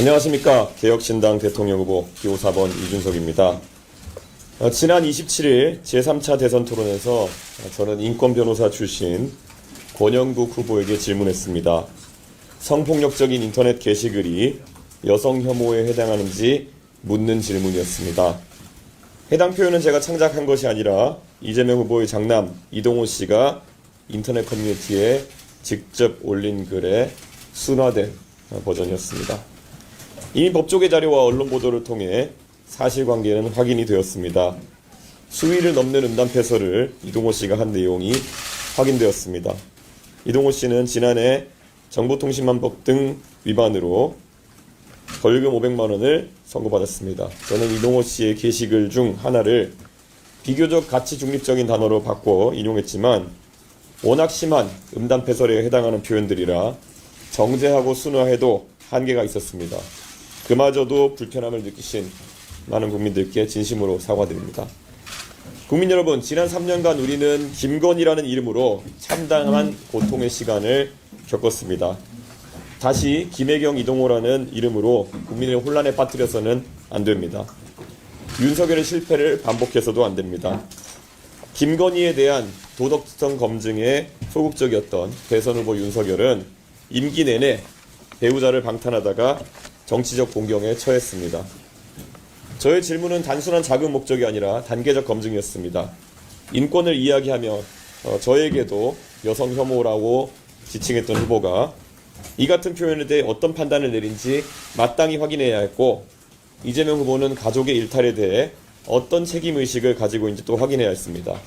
안녕하십니까. 개혁신당 대통령 후보 기호 4번 이준석입니다. 지난 27일 제3차 대선 토론에서 저는 인권변호사 출신 권영국 후보에게 질문했습니다. 성폭력적인 인터넷 게시글이 여성 혐오에 해당하는지 묻는 질문이었습니다. 해당 표현은 제가 창작한 것이 아니라 이재명 후보의 장남 이동호 씨가 인터넷 커뮤니티에 직접 올린 글의 순화된 버전이었습니다. 이미 법조계 자료와 언론 보도를 통해 사실관계는 확인이 되었습니다. 수위를 넘는 음담패설을 이동호 씨가 한 내용이 확인되었습니다. 이동호 씨는 지난해 정보통신망법 등 위반으로 벌금 500만 원을 선고받았습니다. 저는 이동호 씨의 게시글 중 하나를 비교적 가치 중립적인 단어로 바꿔 인용했지만 워낙 심한 음담패설에 해당하는 표현들이라 정제하고 순화해도 한계가 있었습니다. 그마저도 불편함을 느끼신 많은 국민들께 진심으로 사과드립니다. 국민 여러분, 지난 3년간 우리는 김건희라는 이름으로 참담한 고통의 시간을 겪었습니다. 다시 김혜경, 이동호라는 이름으로 국민을 혼란에 빠뜨려서는 안 됩니다. 윤석열의 실패를 반복해서도 안 됩니다. 김건희에 대한 도덕성 검증에 소극적이었던 대선 후보 윤석열은 임기 내내 배우자를 방탄하다가 정치적 공경에 처했습니다. 저의 질문은 단순한 자금 목적이 아니라 단계적 검증이었습니다. 인권을 이야기하며 저에게도 여성 혐오라고 지칭했던 후보가 이 같은 표현에 대해 어떤 판단을 내린지 마땅히 확인해야 했고, 이재명 후보는 가족의 일탈에 대해 어떤 책임의식을 가지고 있는지 또 확인해야 했습니다.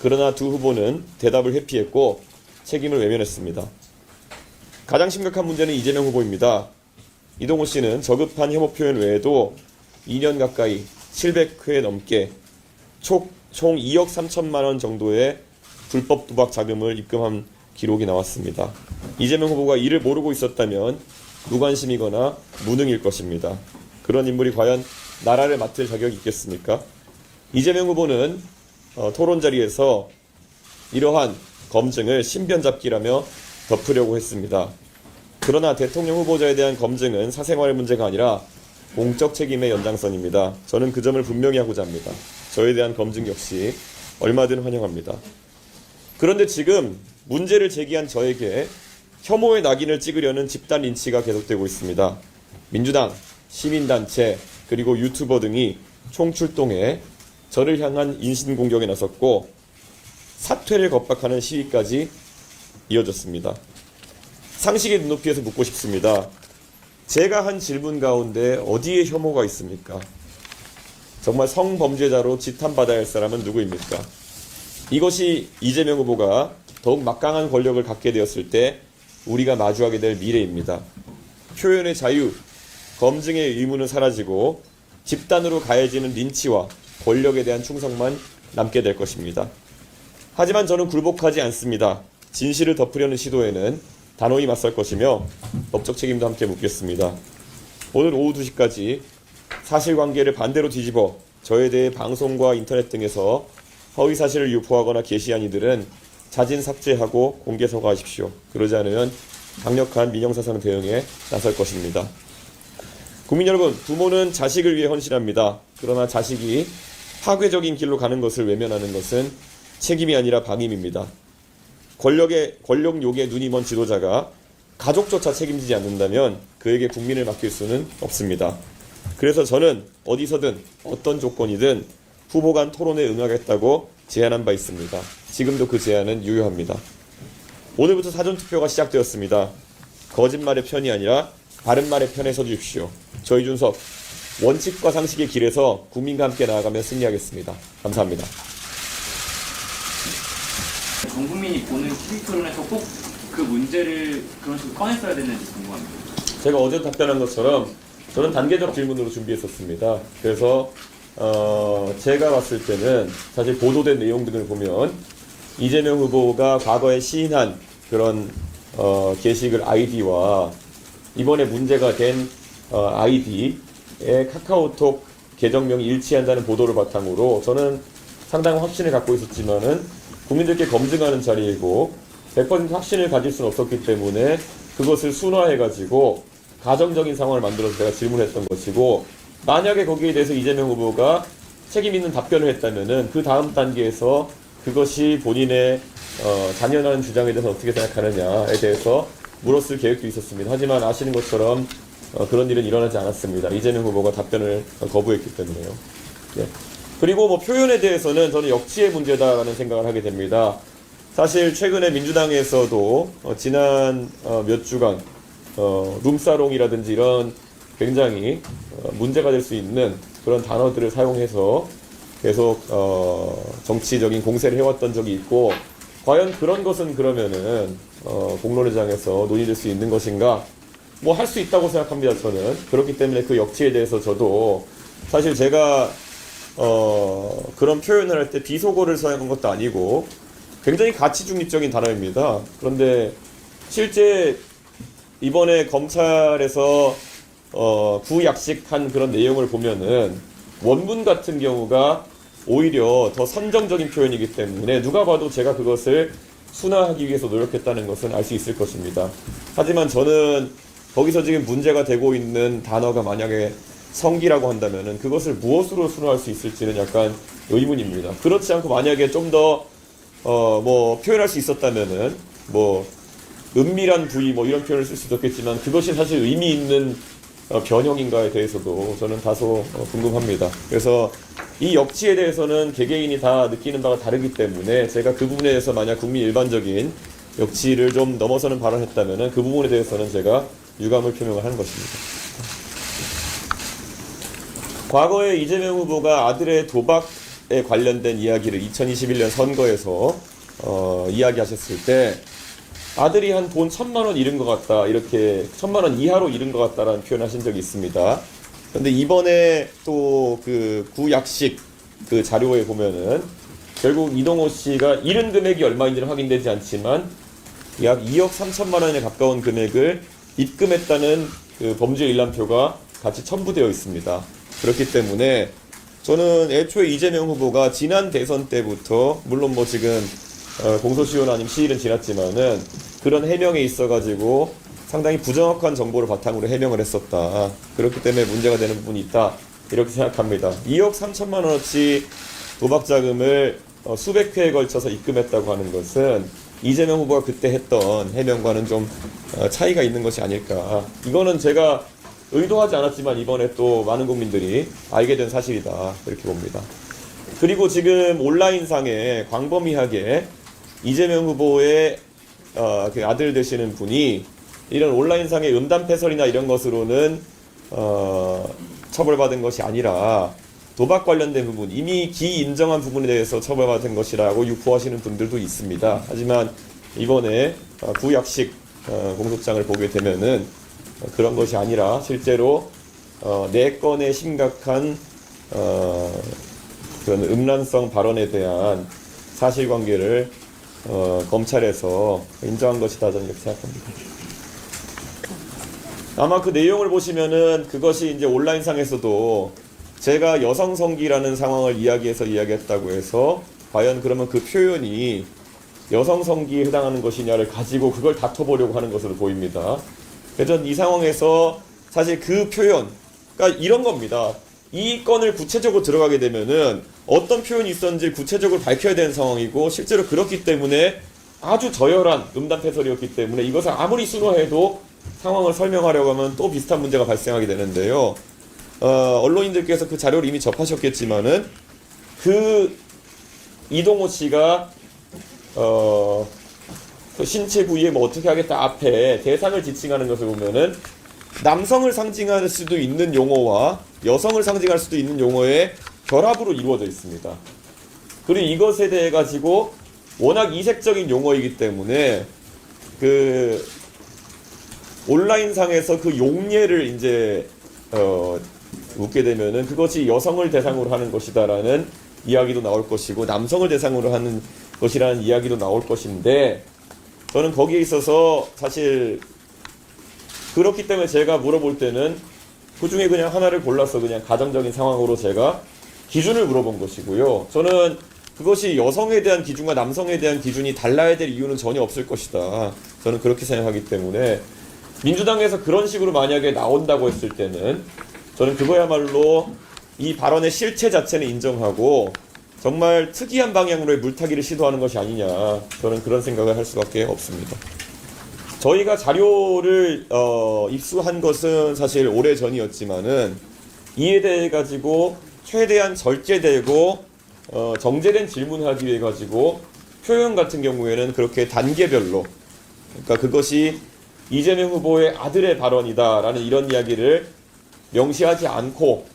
그러나 두 후보는 대답을 회피했고 책임을 외면했습니다. 가장 심각한 문제는 이재명 후보입니다. 이동호 씨는 저급한 혐오 표현 외에도 2년 가까이 700회 넘게 총 2억 3천만 원 정도의 불법 도박 자금을 입금한 기록이 나왔습니다. 이재명 후보가 이를 모르고 있었다면 무관심이거나 무능일 것입니다. 그런 인물이 과연 나라를 맡을 자격이 있겠습니까? 이재명 후보는 토론 자리에서 이러한 검증을 신변잡기라며 덮으려고 했습니다. 그러나 대통령 후보자에 대한 검증은 사생활의 문제가 아니라 공적 책임의 연장선입니다. 저는 그 점을 분명히 하고자 합니다. 저에 대한 검증 역시 얼마든 환영합니다. 그런데 지금 문제를 제기한 저에게 혐오의 낙인을 찍으려는 집단 린치가 계속되고 있습니다. 민주당, 시민단체, 그리고 유튜버 등이 총출동해 저를 향한 인신공격에 나섰고 사퇴를 겁박하는 시위까지 이어졌습니다. 상식의 눈높이에서 묻고 싶습니다. 제가 한 질문 가운데 어디에 혐오가 있습니까? 정말 성범죄자로 지탄받아야 할 사람은 누구입니까? 이것이 이재명 후보가 더욱 막강한 권력을 갖게 되었을 때 우리가 마주하게 될 미래입니다. 표현의 자유, 검증의 의무는 사라지고 집단으로 가해지는 린치와 권력에 대한 충성만 남게 될 것입니다. 하지만 저는 굴복하지 않습니다. 진실을 덮으려는 시도에는 단호히 맞설 것이며 법적 책임도 함께 묻겠습니다. 오늘 오후 2시까지 사실관계를 반대로 뒤집어 저에 대해 방송과 인터넷 등에서 허위사실을 유포하거나 게시한 이들은 자진 삭제하고 공개 사과하십시오. 그러지 않으면 강력한 민형사상 대응에 나설 것입니다. 국민 여러분, 부모는 자식을 위해 헌신합니다. 그러나 자식이 파괴적인 길로 가는 것을 외면하는 것은 책임이 아니라 방임입니다. 권력욕에 눈이 먼 지도자가 가족조차 책임지지 않는다면 그에게 국민을 맡길 수는 없습니다. 그래서 저는 어디서든 어떤 조건이든 후보 간 토론에 응하겠다고 제안한 바 있습니다. 지금도 그 제안은 유효합니다. 오늘부터 사전투표가 시작되었습니다. 거짓말의 편이 아니라 바른말의 편에 서주십시오. 저 이준석, 원칙과 상식의 길에서 국민과 함께 나아가며 승리하겠습니다. 감사합니다. 전 국민이 보는 TV 토론에서 꼭 그 문제를 그런 식으로 꺼냈어야 되는지 궁금합니다. 제가 어제 답변한 것처럼 저는 단계적 질문으로 준비했었습니다. 그래서 제가 봤을 때는 사실 보도된 내용 등을 보면 이재명 후보가 과거에 시인한 그런 게시글 아이디와 이번에 문제가 된 아이디의 카카오톡 계정명이 일치한다는 보도를 바탕으로 저는 상당한 확신을 갖고 있었지만은 국민들께 검증하는 자리이고 100% 확신을 가질 수는 없었기 때문에 그것을 순화해가지고 가정적인 상황을 만들어서 제가 질문했던 것이고, 만약에 거기에 대해서 이재명 후보가 책임 있는 답변을 했다면은 그 다음 단계에서 그것이 본인의 잔연한 주장에 대해서 어떻게 생각하느냐에 대해서 물었을 계획도 있었습니다. 하지만 아시는 것처럼 그런 일은 일어나지 않았습니다. 이재명 후보가 답변을 거부했기 때문에요. 네. 그리고 뭐 표현에 대해서는 저는 역치의 문제다라는 생각을 하게 됩니다. 사실 최근에 민주당에서도 지난 몇 주간 룸사롱이라든지 이런 굉장히 문제가 될 수 있는 그런 단어들을 사용해서 계속 정치적인 공세를 해왔던 적이 있고, 과연 그런 것은 그러면은 공론회장에서 논의될 수 있는 것인가? 뭐 할 수 있다고 생각합니다. 저는 그렇기 때문에 그 역치에 대해서 저도 사실 제가 그런 표현을 할 때 비속어를 사용한 것도 아니고 굉장히 가치 중립적인 단어입니다. 그런데 실제 이번에 검찰에서 구약식한 그런 내용을 보면은 원문 같은 경우가 오히려 더 선정적인 표현이기 때문에 누가 봐도 제가 그것을 순화하기 위해서 노력했다는 것은 알 수 있을 것입니다. 하지만 저는 거기서 지금 문제가 되고 있는 단어가 만약에 성기라고 한다면은 그것을 무엇으로 순화할 수 있을지는 약간 의문입니다. 그렇지 않고 만약에 좀 더 뭐 표현할 수 있었다면은 뭐 은밀한 부위 뭐 이런 표현을 쓸 수도 있겠지만 그것이 사실 의미 있는 변형인가에 대해서도 저는 다소 궁금합니다. 그래서 이 역치에 대해서는 개개인이 다 느끼는 바가 다르기 때문에 제가 그 부분에 대해서 만약 국민 일반적인 역치를 좀 넘어서는 발언을 했다면은 그 부분에 대해서는 제가 유감을 표명을 하는 것입니다. 과거에 이재명 후보가 아들의 도박에 관련된 이야기를 2021년 선거에서 이야기하셨을 때 아들이 한 돈 1,000만 원 잃은 것 같다, 이렇게 1,000만 원 이하로 잃은 것 같다라는 표현하신 적이 있습니다. 그런데 이번에 또 그 구약식 그 자료에 보면은 결국 이동호 씨가 잃은 금액이 얼마인지는 확인되지 않지만 약 2억 3천만 원에 가까운 금액을 입금했다는 그 범죄 일람표가 같이 첨부되어 있습니다. 그렇기 때문에 저는 애초에 이재명 후보가 지난 대선 때부터 물론 뭐 지금 공소시효나 아니면 시일은 지났지만은 그런 해명에 있어가지고 상당히 부정확한 정보를 바탕으로 해명을 했었다. 그렇기 때문에 문제가 되는 부분이 있다. 이렇게 생각합니다. 2억 3천만 원어치 도박 자금을 수백 회에 걸쳐서 입금했다고 하는 것은 이재명 후보가 그때 했던 해명과는 좀 차이가 있는 것이 아닐까. 이거는 제가 의도하지 않았지만 이번에 또 많은 국민들이 알게 된 사실이다. 이렇게 봅니다. 그리고 지금 온라인상에 광범위하게 이재명 후보의 그 아들 되시는 분이 이런 온라인상의 음담패설이나 이런 것으로는 처벌받은 것이 아니라 도박 관련된 부분, 이미 기인정한 부분에 대해서 처벌받은 것이라고 유포하시는 분들도 있습니다. 하지만 이번에 구약식 공소장을 보게 되면은 그런 것이 아니라 실제로 4건의 심각한 그런 음란성 발언에 대한 사실관계를 검찰에서 인정한 것이다, 저는 이렇게 생각합니다. 아마 그 내용을 보시면은 그것이 이제 온라인상에서도 제가 여성성기라는 상황을 이야기했다고 해서 과연 그러면 그 표현이 여성성기에 해당하는 것이냐를 가지고 그걸 다퉈보려고 하는 것으로 보입니다. 그래서 이 상황에서 사실 그 표현, 그러니까 이런 겁니다. 이 건을 구체적으로 들어가게 되면은 어떤 표현이 있었는지 구체적으로 밝혀야 되는 상황이고 실제로 그렇기 때문에 아주 저열한 음담패설이었기 때문에 이것을 아무리 순화해도 상황을 설명하려고 하면 또 비슷한 문제가 발생하게 되는데요. 언론인들께서 그 자료를 이미 접하셨겠지만은 그 이동호 씨가 그 신체 부위에 뭐 어떻게 하겠다 앞에 대상을 지칭하는 것을 보면은 남성을 상징할 수도 있는 용어와 여성을 상징할 수도 있는 용어의 결합으로 이루어져 있습니다. 그리고 이것에 대해 가지고 워낙 이색적인 용어이기 때문에 그 온라인상에서 그 용례를 이제 묻게 되면은 그것이 여성을 대상으로 하는 것이다라는 이야기도 나올 것이고 남성을 대상으로 하는 것이라는 이야기도 나올 것인데 저는 거기에 있어서 사실 그렇기 때문에 제가 물어볼 때는 그 중에 그냥 하나를 골라서 그냥 가정적인 상황으로 제가 기준을 물어본 것이고요. 저는 그것이 여성에 대한 기준과 남성에 대한 기준이 달라야 될 이유는 전혀 없을 것이다. 저는 그렇게 생각하기 때문에 민주당에서 그런 식으로 만약에 나온다고 했을 때는 저는 그거야말로 이 발언의 실체 자체는 인정하고 정말 특이한 방향으로의 물타기를 시도하는 것이 아니냐, 저는 그런 생각을 할 수밖에 없습니다. 저희가 자료를 입수한 것은 사실 오래 전이었지만은 이에 대해 가지고 최대한 절제되고 정제된 질문하기 위해 가지고 표현 같은 경우에는 그렇게 단계별로, 그러니까 그것이 이재명 후보의 아들의 발언이다라는 이런 이야기를 명시하지 않고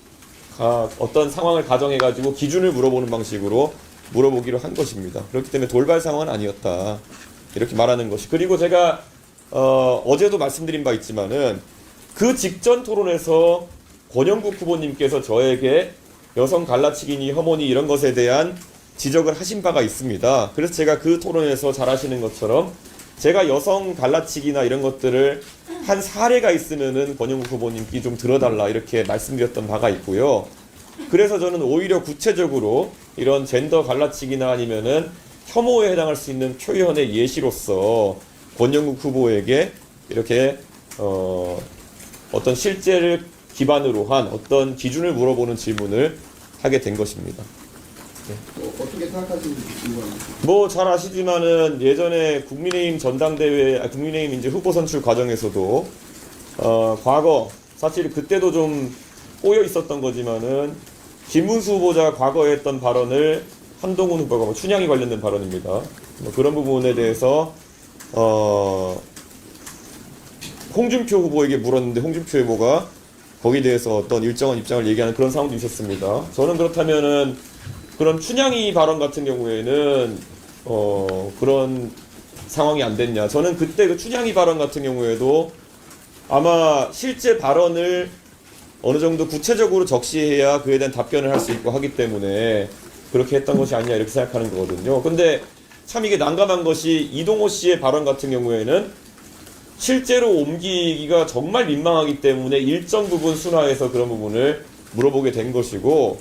어떤 상황을 가정해 가지고 기준을 물어보는 방식으로 물어보기로 한 것입니다. 그렇기 때문에 돌발 상황은 아니었다, 이렇게 말하는 것이. 그리고 제가 어제도 말씀드린 바 있지만은 그 직전 토론에서 권영국 후보님께서 저에게 여성 갈라치기니 혐오니 이런 것에 대한 지적을 하신 바가 있습니다. 그래서 제가 그 토론에서 잘 아시는 것처럼 제가 여성 갈라치기나 이런 것들을 한 사례가 있으면은 권영국 후보님께 좀 들어달라 이렇게 말씀드렸던 바가 있고요. 그래서 저는 오히려 구체적으로 이런 젠더 갈라치기나 아니면은 혐오에 해당할 수 있는 표현의 예시로서 권영국 후보에게 이렇게 어떤 실제를 기반으로 한 어떤 기준을 물어보는 질문을 하게 된 것입니다. 어떻게 생각하시는지 궁금합니다. 뭐 잘 아시지만은 예전에 국민의힘 전당대회, 국민의힘 이제 후보 선출 과정에서도 과거 사실 그때도 좀 꼬여 있었던 거지만은 김문수 후보자가 과거에 했던 발언을 한동훈 후보가 뭐 춘향이 관련된 발언입니다. 뭐 그런 부분에 대해서 홍준표 후보에게 물었는데 홍준표 후보가 거기에 대해서 어떤 일정한 입장을 얘기하는 그런 상황도 있었습니다. 저는 그렇다면은 그런 춘향이 발언 같은 경우에는 그런 상황이 안 됐냐. 저는 그때 그 춘향이 발언 같은 경우에도 아마 실제 발언을 어느 정도 구체적으로 적시해야 그에 대한 답변을 할 수 있고 하기 때문에 그렇게 했던 것이 아니냐 이렇게 생각하는 거거든요. 근데 참 이게 난감한 것이 이동호 씨의 발언 같은 경우에는 실제로 옮기기가 정말 민망하기 때문에 일정 부분 순화해서 그런 부분을 물어보게 된 것이고,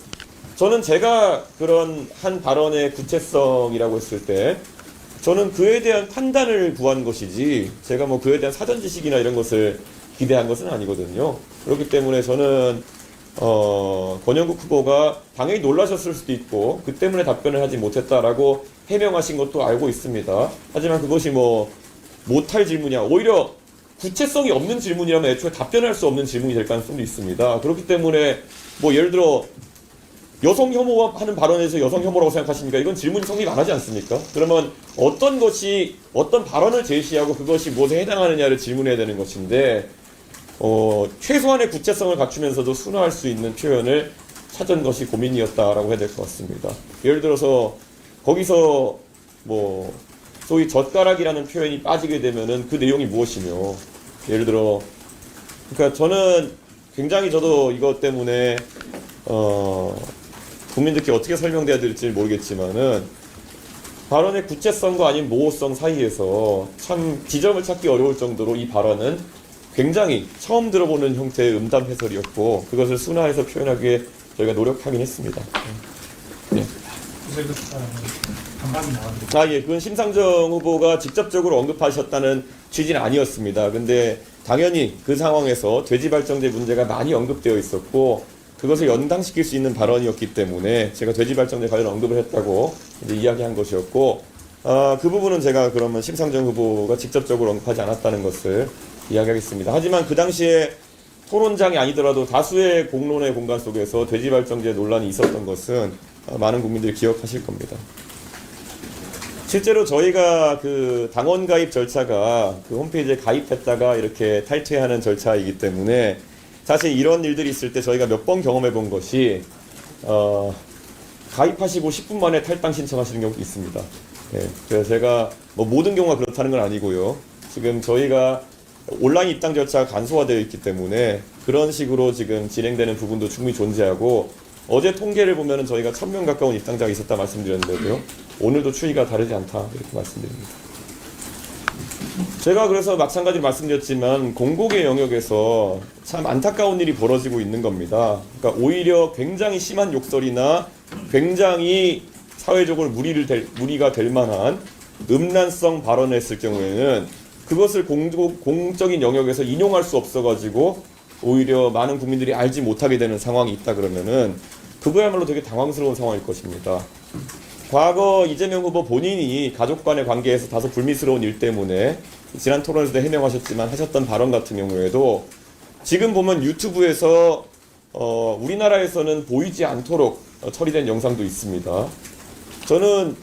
저는 제가 그런 한 발언의 구체성이라고 했을 때 저는 그에 대한 판단을 구한 것이지 제가 뭐 그에 대한 사전 지식이나 이런 것을 기대한 것은 아니거든요. 그렇기 때문에 저는 권영국 후보가 당연히 놀라셨을 수도 있고 그 때문에 답변을 하지 못했다라고 해명하신 것도 알고 있습니다. 하지만 그것이 뭐 못할 질문이야, 오히려 구체성이 없는 질문이라면 애초에 답변할 수 없는 질문이 될 가능성도 있습니다. 그렇기 때문에 뭐 예를 들어 여성 혐오하는 발언에서 여성 혐오라고 생각하십니까? 이건 질문이 성립 안 하지 않습니까? 그러면 어떤 것이, 어떤 발언을 제시하고 그것이 무엇에 해당하느냐를 질문해야 되는 것인데, 최소한의 구체성을 갖추면서도 순화할 수 있는 표현을 찾은 것이 고민이었다라고 해야 될 것 같습니다. 예를 들어서 거기서 뭐 소위 젓가락이라는 표현이 빠지게 되면은 그 내용이 무엇이며, 예를 들어, 그러니까 저는 굉장히 저도 이것 때문에 국민들께 어떻게 설명돼야 될지 모르겠지만은 발언의 구체성과 아닌 모호성 사이에서 참 지점을 찾기 어려울 정도로 이 발언은 굉장히 처음 들어보는 형태의 음담 해설이었고 그것을 순화해서 표현하기 위해 저희가 노력하긴 했습니다. 네. 반박이 나왔는데. 예, 그건 심상정 후보가 직접적으로 언급하셨다는 취지는 아니었습니다. 근데 당연히 그 상황에서 돼지발정제 문제가 많이 언급되어 있었고 그것을 연당시킬 수 있는 발언이었기 때문에 제가 돼지발정제 관련 언급을 했다고 이제 이야기한 것이었고, 그 부분은 제가 그러면 심상정 후보가 직접적으로 언급하지 않았다는 것을 이야기하겠습니다. 하지만 그 당시에 토론장이 아니더라도 다수의 공론의 공간 속에서 돼지발정제 논란이 있었던 것은 많은 국민들이 기억하실 겁니다. 실제로 저희가 그 당원 가입 절차가 그 홈페이지에 가입했다가 이렇게 탈퇴하는 절차이기 때문에 사실 이런 일들이 있을 때 저희가 몇 번 경험해 본 것이 가입하시고 10분 만에 탈당 신청하시는 경우도 있습니다. 네, 그래서 제가 뭐 모든 경우가 그렇다는 건 아니고요. 지금 저희가 온라인 입당 절차가 간소화되어 있기 때문에 그런 식으로 지금 진행되는 부분도 충분히 존재하고, 어제 통계를 보면은 저희가 1000명 가까운 입당자가 있었다 말씀드렸는데요. 오늘도 추이가 다르지 않다 이렇게 말씀드립니다. 제가 그래서 마찬가지로 말씀드렸지만 공공의 영역에서 참 안타까운 일이 벌어지고 있는 겁니다. 그러니까 오히려 굉장히 심한 욕설이나 굉장히 사회적으로 무리가 될 만한 음란성 발언을 했을 경우에는 그것을 공적인 영역에서 인용할 수 없어가지고 오히려 많은 국민들이 알지 못하게 되는 상황이 있다 그러면은 그거야말로 되게 당황스러운 상황일 것입니다. 과거 이재명 후보 본인이 가족 간의 관계에서 다소 불미스러운 일 때문에 지난 토론에서도 해명하셨지만 하셨던 발언 같은 경우에도 지금 보면 유튜브에서 우리나라에서는 보이지 않도록 처리된 영상도 있습니다. 저는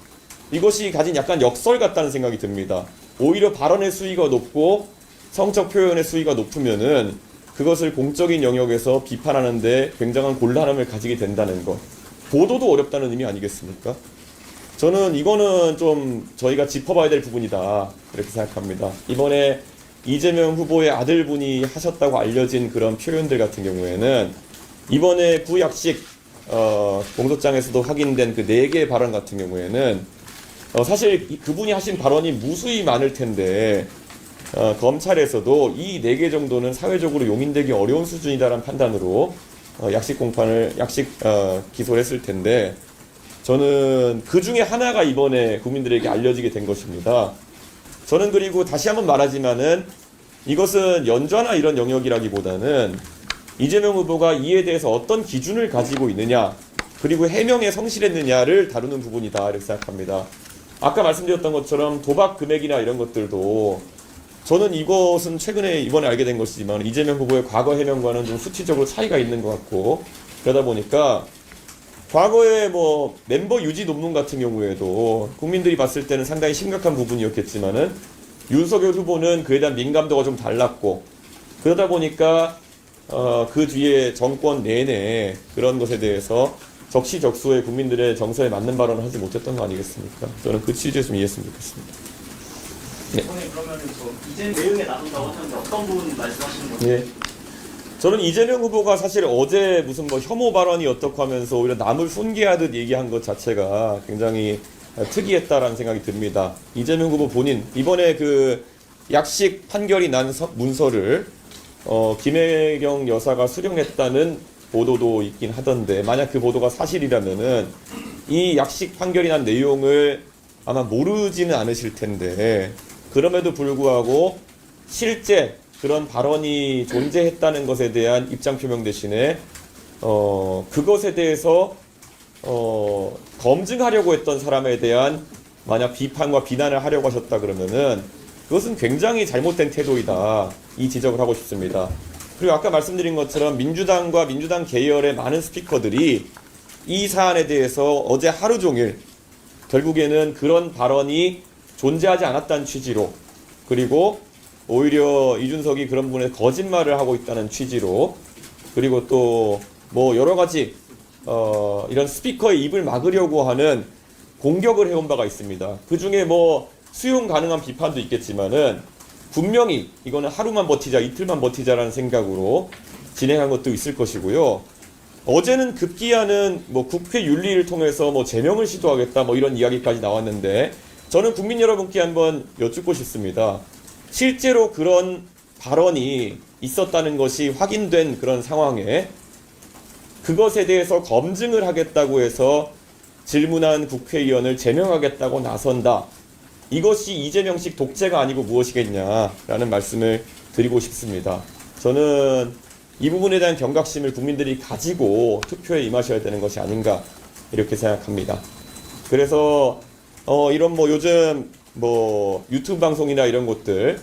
이것이 가진 약간 역설 같다는 생각이 듭니다. 오히려 발언의 수위가 높고 성적 표현의 수위가 높으면은 그것을 공적인 영역에서 비판하는데 굉장한 곤란함을 가지게 된다는 것. 보도도 어렵다는 의미 아니겠습니까? 저는 이거는 좀 저희가 짚어봐야 될 부분이다 이렇게 생각합니다. 이번에 이재명 후보의 아들분이 하셨다고 알려진 그런 표현들 같은 경우에는 이번에 구약식 공소장에서도 확인된 그 4개의 발언 같은 경우에는 사실 그분이 하신 발언이 무수히 많을 텐데 검찰에서도 이 4개 정도는 사회적으로 용인되기 어려운 수준이다라는 판단으로 약식 기소를 했을 텐데 저는 그 중에 하나가 이번에 국민들에게 알려지게 된 것입니다. 저는 그리고 다시 한번 말하지만은 이것은 연좌나 이런 영역이라기보다는 이재명 후보가 이에 대해서 어떤 기준을 가지고 있느냐 그리고 해명에 성실했느냐를 다루는 부분이다 이렇게 생각합니다. 아까 말씀드렸던 것처럼 도박 금액이나 이런 것들도 저는 이것은 최근에 이번에 알게 된 것이지만 이재명 후보의 과거 해명과는 좀 수치적으로 차이가 있는 것 같고 그러다 보니까 과거에 뭐 멤버 유지 논문 같은 경우에도 국민들이 봤을 때는 상당히 심각한 부분이었겠지만은 윤석열 후보는 그에 대한 민감도가 좀 달랐고 그러다 보니까 그 뒤에 정권 내내 그런 것에 대해서 적시적소의 국민들의 정서에 맞는 발언을 하지 못했던 거 아니겠습니까? 저는 그 취지에서 좀 이해했으면 좋겠습니다. 이번에 그러면 이제 내용에 나선다고 하는데 어떤 부분 말씀하시는 거죠? 예. 저는 이재명 후보가 사실 어제 무슨 뭐 혐오 발언이 어떻고 하면서 오히려 남을 훈계하듯 얘기한 것 자체가 굉장히 특이했다라는 생각이 듭니다. 이재명 후보 본인 이번에 그 약식 판결이 난 문서를 김혜경 여사가 수령했다는 보도도 있긴 하던데 만약 그 보도가 사실이라면은 이 약식 판결이 난 내용을 아마 모르지는 않으실 텐데 그럼에도 불구하고 실제 그런 발언이 존재했다는 것에 대한 입장 표명 대신에 그것에 대해서 검증하려고 했던 사람에 대한 만약 비판과 비난을 하려고 하셨다 그러면은 그것은 굉장히 잘못된 태도이다 이 지적을 하고 싶습니다. 그리고 아까 말씀드린 것처럼 민주당과 민주당 계열의 많은 스피커들이 이 사안에 대해서 어제 하루 종일 결국에는 그런 발언이 존재하지 않았다는 취지로 그리고 오히려 이준석이 그런 부분에 거짓말을 하고 있다는 취지로 그리고 또 뭐 여러 가지 이런 스피커의 입을 막으려고 하는 공격을 해온 바가 있습니다. 그 중에 뭐 수용 가능한 비판도 있겠지만은 분명히 이거는 하루만 버티자 이틀만 버티자라는 생각으로 진행한 것도 있을 것이고요. 어제는 급기야는 뭐 국회 윤리를 통해서 뭐 제명을 시도하겠다 뭐 이런 이야기까지 나왔는데 저는 국민 여러분께 한번 여쭙고 싶습니다. 실제로 그런 발언이 있었다는 것이 확인된 그런 상황에 그것에 대해서 검증을 하겠다고 해서 질문한 국회의원을 제명하겠다고 나선다. 이것이 이재명식 독재가 아니고 무엇이겠냐라는 말씀을 드리고 싶습니다. 저는 이 부분에 대한 경각심을 국민들이 가지고 투표에 임하셔야 되는 것이 아닌가 이렇게 생각합니다. 그래서 이런 뭐 요즘 뭐 유튜브 방송이나 이런 곳들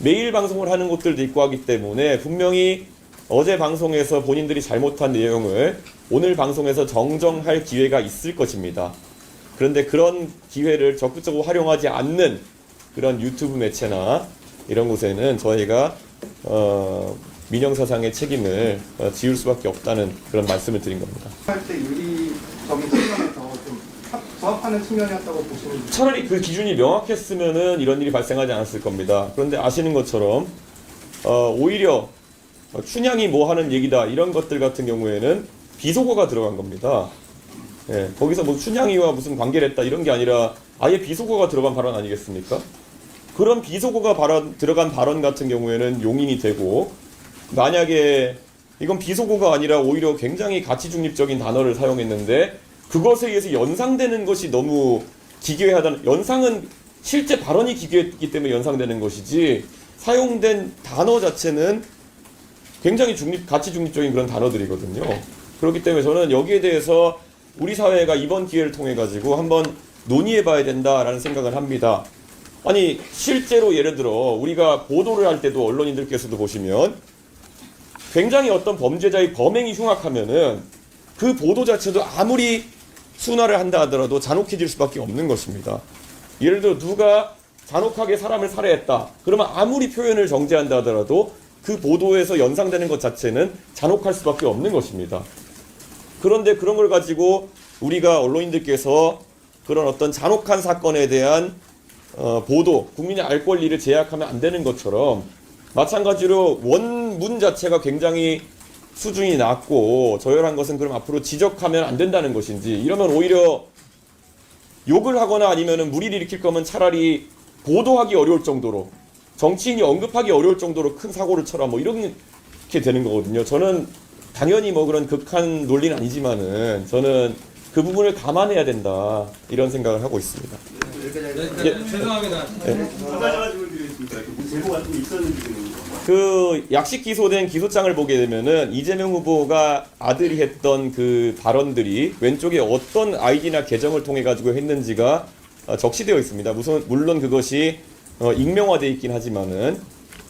매일 방송을 하는 곳들도 있고 하기 때문에 분명히 어제 방송에서 본인들이 잘못한 내용을 오늘 방송에서 정정할 기회가 있을 것입니다. 그런데 그런 기회를 적극적으로 활용하지 않는 그런 유튜브 매체나 이런 곳에는 저희가 민영사상의 책임을 지울 수밖에 없다는 그런 말씀을 드린 겁니다. 할 때 윤리적인 측면에서 좀 부합하는 측면이었다고 보시는 차라리 그 기준이 명확했으면은 이런 일이 발생하지 않았을 겁니다. 그런데 아시는 것처럼 오히려 춘향이 뭐 하는 얘기다 이런 것들 같은 경우에는 비속어가 들어간 겁니다. 예, 거기서 뭐 춘향이와 무슨 관계를 했다 이런 게 아니라 아예 비속어가 들어간 발언 아니겠습니까? 그런 비속어가 들어간 발언 같은 경우에는 용인이 되고 만약에 이건 비속어가 아니라 오히려 굉장히 가치 중립적인 단어를 사용했는데 그것에 의해서 연상되는 것이 너무 기괴하다는 연상은 실제 발언이 기괴했기 때문에 연상되는 것이지 사용된 단어 자체는 굉장히 가치 중립적인 그런 단어들이거든요. 그렇기 때문에 저는 여기에 대해서 우리 사회가 이번 기회를 통해 가지고 한번 논의해 봐야 된다라는 생각을 합니다. 아니 실제로 예를 들어 우리가 보도를 할 때도 언론인들께서도 보시면 굉장히 어떤 범죄자의 범행이 흉악하면은 그 보도 자체도 아무리 순화를 한다 하더라도 잔혹해질 수밖에 없는 것입니다. 예를 들어 누가 잔혹하게 사람을 살해했다. 그러면 아무리 표현을 정제한다 하더라도 그 보도에서 연상되는 것 자체는 잔혹할 수밖에 없는 것입니다. 그런데 그런 걸 가지고 우리가 언론인들께서 그런 어떤 잔혹한 사건에 대한 보도, 국민이 알 권리를 제약하면 안 되는 것처럼 마찬가지로 원문 자체가 굉장히 수준이 낮고 저열한 것은 그럼 앞으로 지적하면 안 된다는 것인지, 이러면 오히려 욕을 하거나 아니면은 무리를 일으킬 거면 차라리 보도하기 어려울 정도로, 정치인이 언급하기 어려울 정도로 큰 사고를 쳐라 뭐 이렇게 되는 거거든요. 저는 당연히 뭐 그런 극한 논리는 아니지만은 저는 그 부분을 감안해야 된다 이런 생각을 하고 있습니다. 죄송합니다. 제보 같은 게 있었는지. 그 약식 기소된 기소장을 보게 되면은 이재명 후보가 아들이 했던 그 발언들이 왼쪽에 어떤 아이디나 계정을 통해 가지고 했는지가 적시되어 있습니다. 물론 그것이 익명화되어 있긴 하지만은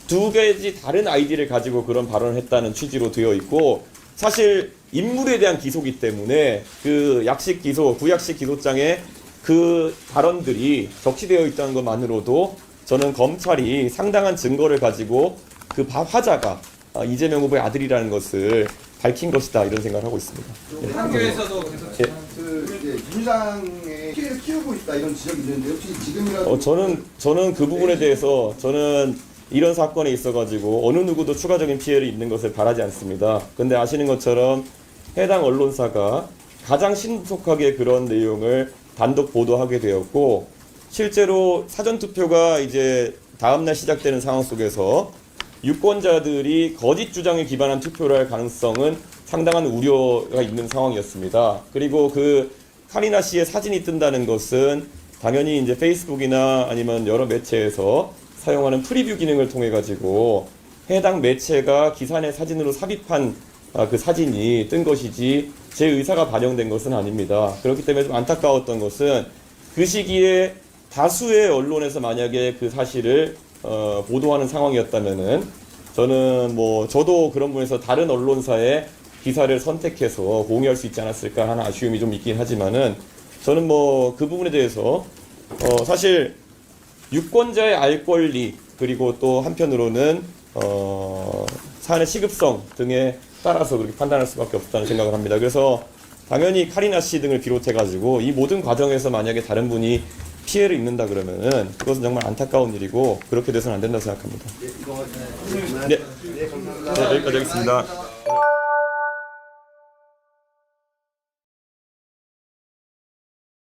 두 가지 다른 아이디를 가지고 그런 발언을 했다는 취지로 되어 있고, 사실 인물에 대한 기소기 때문에 그 약식 기소, 구약식 기소장에 그 발언들이 적시되어 있다는 것만으로도 저는 검찰이 상당한 증거를 가지고 그 화자가 이재명 후보의 아들이라는 것을 밝힌 것이다 이런 생각을 하고 있습니다. 한교에서도 계속 민주당의 피해를 키우고 있다 이런 지적이 있는데 혹시 지금이라도 저는 그 부분에 대해서 저는 이런 사건에 있어가지고 어느 누구도 추가적인 피해를 입는 것을 바라지 않습니다. 근데 아시는 것처럼 해당 언론사가 가장 신속하게 그런 내용을 단독 보도하게 되었고, 실제로 사전투표가 이제 다음날 시작되는 상황 속에서 유권자들이 거짓 주장에 기반한 투표를 할 가능성은 상당한 우려가 있는 상황이었습니다. 그리고 그 카리나 씨의 사진이 뜬다는 것은 당연히 이제 페이스북이나 아니면 여러 매체에서 사용하는 프리뷰 기능을 통해 가지고 해당 매체가 기사 내 사진으로 삽입한 그 사진이 뜬 것이지 제 의사가 반영된 것은 아닙니다. 그렇기 때문에 좀 안타까웠던 것은 그 시기에 다수의 언론에서 만약에 그 사실을 보도하는 상황이었다면은 저는 뭐 저도 그런 부분에서 다른 언론사의 기사를 선택해서 공유할 수 있지 않았을까 하는 아쉬움이 좀 있긴 하지만은 저는 뭐 그 부분에 대해서 사실 유권자의 알 권리, 그리고 또 한편으로는 사안의 시급성 등에 따라서 그렇게 판단할 수밖에 없다는 생각을 합니다. 그래서 당연히 카리나 씨 등을 비롯해 가지고 이 모든 과정에서 만약에 다른 분이 피해를 입는다 그러면은 그것은 정말 안타까운 일이고 그렇게 돼서는 안 된다고 생각합니다. 네, 여기까지 하겠습니다.